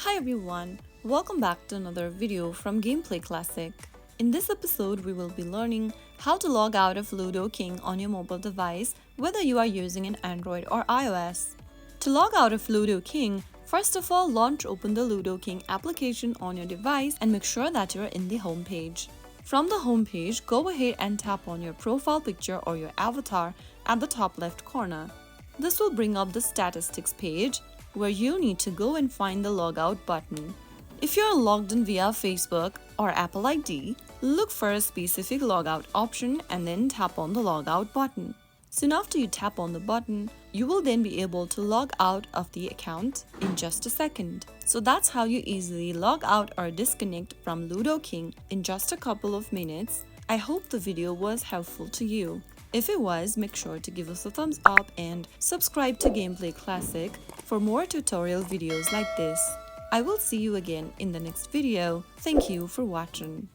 Hi everyone, welcome back to another video from Gameplay Classic. In this episode, we will be learning how to log out of Ludo King on your mobile device, whether you are using an Android or iOS. To log out of Ludo King, first of all, launch open the Ludo King application on your device and make sure that you're in the home page. From the home page, go ahead and tap on your profile picture or your avatar at the top left corner. This will bring up the statistics page, where you need to go and find the logout button. If you're logged in via Facebook or Apple ID, look for a specific logout option and then tap on the logout button. Soon after you tap on the button, you will then be able to log out of the account in just a second. So that's how you easily log out or disconnect from Ludo King in just a couple of minutes. I hope the video was helpful to you. If it was, make sure to give us a thumbs up and subscribe to Gameplay Classic for more tutorial videos like this. I will see you again in the next video. Thank you for watching.